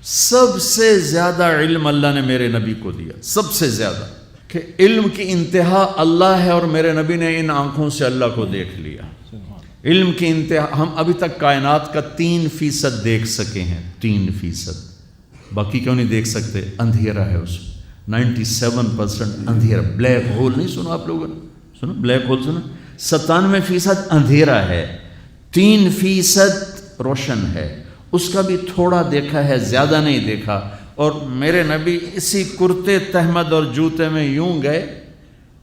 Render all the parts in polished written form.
سب سے زیادہ علم اللہ نے میرے نبی کو دیا، سب سے زیادہ، کہ علم کی انتہا اللہ ہے اور میرے نبی نے ان آنکھوں سے اللہ کو دیکھ لیا۔ علم کی انتہا، ہم ابھی تک کائنات کا 3% دیکھ سکے ہیں، 3%، باقی کیوں نہیں دیکھ سکتے؟ اندھیرا ہے اس میں، 97% اندھیرا۔ بلیک ہول نہیں سنا آپ لوگوں نے؟ سنا بلیک ہول؟ سنا؟ 97% اندھیرا ہے، 3% روشن ہے، اس کا بھی تھوڑا دیکھا ہے، زیادہ نہیں دیکھا۔ اور میرے نبی اسی کرتے تہمد اور جوتے میں یوں گئے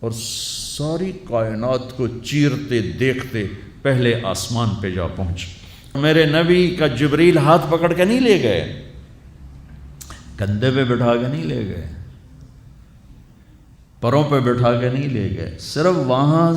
اور ساری کائنات کو چیرتے دیکھتے پہلے آسمان پہ جا پہنچے۔ میرے نبی کا جبریل ہاتھ پکڑ کے نہیں لے گئے، کندھے پہ بٹھا کے نہیں لے گئے، پروں پہ بٹھا کے نہیں لے گئے، صرف وہاں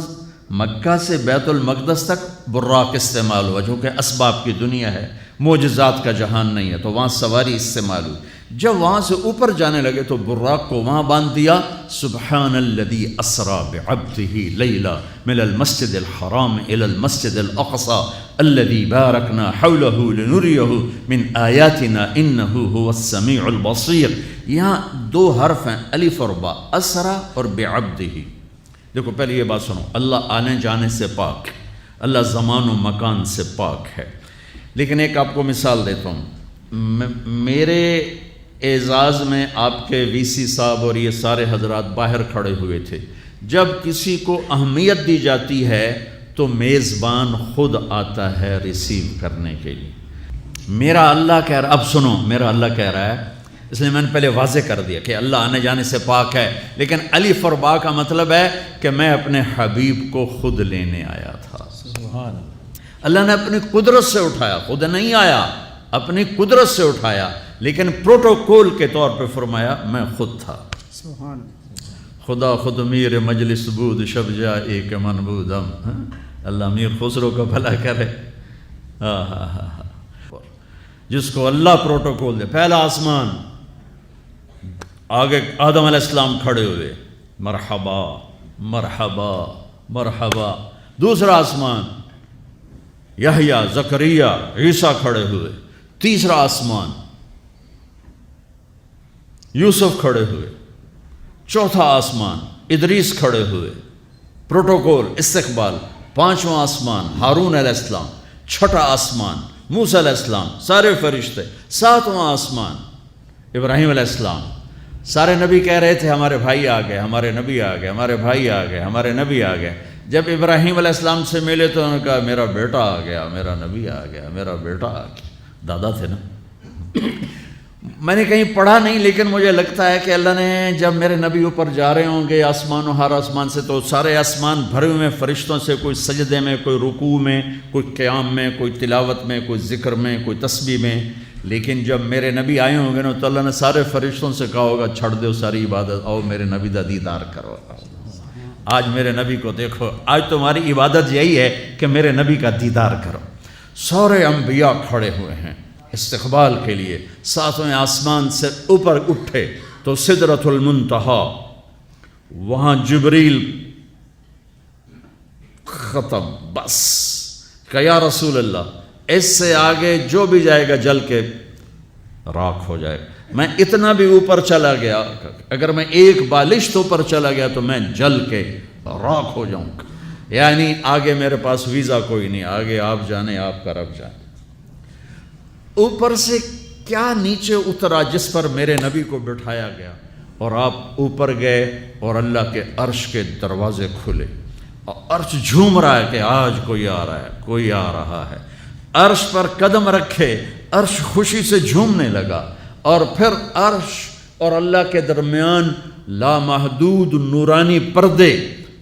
مکہ سے بیت المقدس تک براق استعمال ہوا، جو کہ اسباب کی دنیا ہے، معجزات کا جہان نہیں ہے، تو وہاں سواری استعمال ہوئی۔ جب وہاں سے اوپر جانے لگے تو براق کو وہاں باندھ دیا، سبحان الذی اسری بعبدہ لیلا من المسجد الحرام الی المسجد الاقصی الذی بارکنا حولہ لنریہ من آیاتنا انہ هو السمیع البصیر۔ یہاں 2 حرف ہیں، الف اور با، اسری اور بعبدہ۔ دیکھو پہلے یہ بات سنو، اللہ آنے جانے سے پاک، اللہ زمان و مکان سے پاک ہے۔ لیکن ایک آپ کو مثال دیتا ہوں، میرے اعزاز میں آپ کے وی سی صاحب اور یہ سارے حضرات باہر کھڑے ہوئے تھے۔ جب کسی کو اہمیت دی جاتی ہے تو میزبان خود آتا ہے ریسیو کرنے کے لیے۔ میرا اللہ کہہ رہا، اب سنو، میرا اللہ کہہ رہا ہے، اس لیے میں نے پہلے واضح کر دیا کہ اللہ آنے جانے سے پاک ہے، لیکن الف اور با کا مطلب ہے کہ میں اپنے حبیب کو خود لینے آیا تھا۔ سبحان اللہ نے اپنی قدرت سے اٹھایا، خود نہیں آیا، اپنی قدرت سے اٹھایا، لیکن پروٹوکول کے طور پہ فرمایا میں خود تھا۔ سبحان خدا خود میر مجلس بود شب جا ایک من بودم۔ اللہ میر خسرو کا بھلا کرے۔ جس کو اللہ پروٹوکول دے، پہلا آسمان، آگے آدم علیہ السلام کھڑے ہوئے، مرحبا مرحبا مرحبا۔ دوسرا آسمان، یحییٰ، زکریا، عیسیٰ کھڑے ہوئے۔ تیسرا آسمان، یوسف کھڑے ہوئے۔ چوتھا آسمان، ادریس کھڑے ہوئے، پروٹوکول، استقبال۔ پانچواں آسمان، ہارون علیہ السلام۔ چھٹا آسمان، موسیٰ علیہ السلام، سارے فرشتے۔ ساتواں آسمان، ابراہیم علیہ السلام۔ سارے نبی کہہ رہے تھے ہمارے بھائی آ گئے، ہمارے نبی آ گئے، ہمارے بھائی آ گئے، ہمارے نبی آ گئے۔ جب ابراہیم علیہ السلام سے ملے تو انہوں نے کہا میرا بیٹا آ گیا، میرا نبی آ گیا، میرا بیٹا آ گیا۔ دادا تھے نا۔ میں نے کہیں پڑھا نہیں، لیکن مجھے لگتا ہے کہ اللہ نے جب میرے نبی اوپر جا رہے ہوں گے آسمان و ہر آسمان سے، تو سارے آسمان بھرے ہوئے فرشتوں سے، کوئی سجدے میں، کوئی رکوع میں، کوئی قیام میں، کوئی تلاوت میں، کوئی ذکر میں، کوئی تسبیح میں۔ لیکن جب میرے نبی آئے ہوں گے نا تو اللہ نے سارے فرشتوں سے کہا ہوگا چھڑ دو ساری عبادت، آؤ میرے نبی دا دیدار کرو۔ آج میرے نبی کو دیکھو، آج تمہاری عبادت یہی ہے کہ میرے نبی کا دیدار کرو۔ سارے انبیاء کھڑے ہوئے ہیں استقبال کے لیے۔ ساتویں آسمان سے اوپر اٹھے تو سدرۃ المنتہا، وہاں جبریل ختم، بس کہ یا رسول اللہ اس سے آگے جو بھی جائے گا جل کے راکھ ہو جائے گا۔ میں اتنا بھی اوپر چلا گیا، اگر میں ایک بالشت اوپر چلا گیا تو میں جل کے راکھ ہو جاؤں گا۔ یعنی آگے میرے پاس ویزا کوئی نہیں، آگے آپ جانے، آپ کا رب جانے۔ اوپر سے کیا نیچے اترا جس پر میرے نبی کو بٹھایا گیا، اور آپ اوپر گئے اور اللہ کے عرش کے دروازے کھلے اور عرش جھوم رہا ہے کہ آج کوئی آ رہا ہے، کوئی آ رہا ہے۔ عرش پر قدم رکھے، عرش خوشی سے جھومنے لگا، اور پھر عرش اور اللہ کے درمیان لامحدود نورانی پردے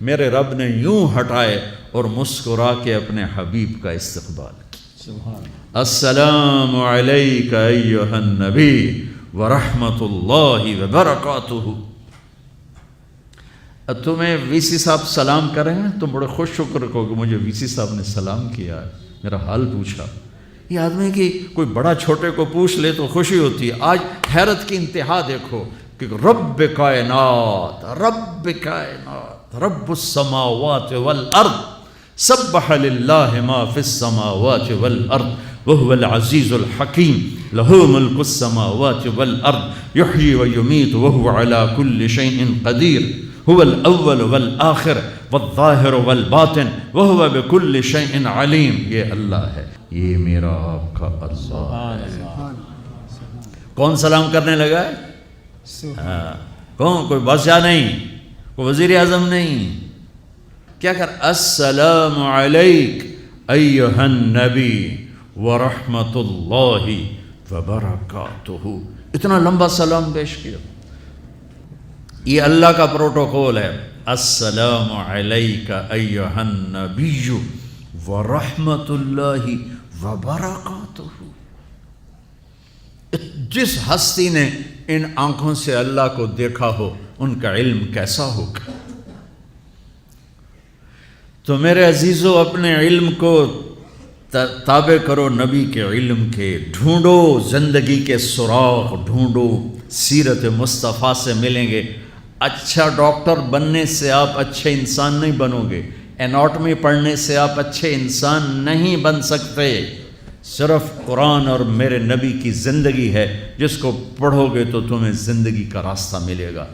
میرے رب نے یوں ہٹائے اور مسکرا کے اپنے حبیب کا استقبال کیا۔ السلام علیک ایھا النبی ورحمۃ اللہ وبرکاتہ۔ تمہیں وی سی صاحب سلام کریں گے، تم بڑے خوش ہو کر کہو کہ مجھے وی سی صاحب نے سلام کیا ہے، میرا حال پوچھا۔ یہ آدمی کی کوئی بڑا چھوٹے کو پوچھ لے تو خوشی ہوتی ہے۔ آج حیرت کی انتہا دیکھو کہ رب کائنات، رب کائنات، رب السماوات والارض، سبح للہ ما فی السماوات والارض وهو العزيز الحكيم له ملك السماوات والأرض يحيي ويميت وهو على كل شيء قدير هو الأول والآخر والظاهر والباطن وهو بكل شيء عليم. یہ اللہ ہے، یہ میرا آپ کا اللہ ہے. کون سلام کرنے لگا ہے؟ کون؟ کوئی بادشاہ نہیں، کوئی وزیر اعظم نہیں. کیا کر؟ السلام علیک ایھا النبی ورحمۃ اللہ وبرکاتہ. اتنا لمبا سلام پیش کیا. یہ اللہ کا پروٹوکول ہے. السلام علیک ایھا النبی ورحمۃ اللہ وبرکاتہ. جس ہستی نے ان آنکھوں سے اللہ کو دیکھا ہو ان کا علم کیسا ہوگا؟ تو میرے عزیزو، اپنے علم کو تابع کرو نبی کے علم کے. ڈھونڈو زندگی کے سراغ، ڈھونڈو. سیرت مصطفیٰ سے ملیں گے. اچھا ڈاکٹر بننے سے آپ اچھے انسان نہیں بنو گے. اناٹمی پڑھنے سے آپ اچھے انسان نہیں بن سکتے. صرف قرآن اور میرے نبی کی زندگی ہے جس کو پڑھو گے تو تمہیں زندگی کا راستہ ملے گا.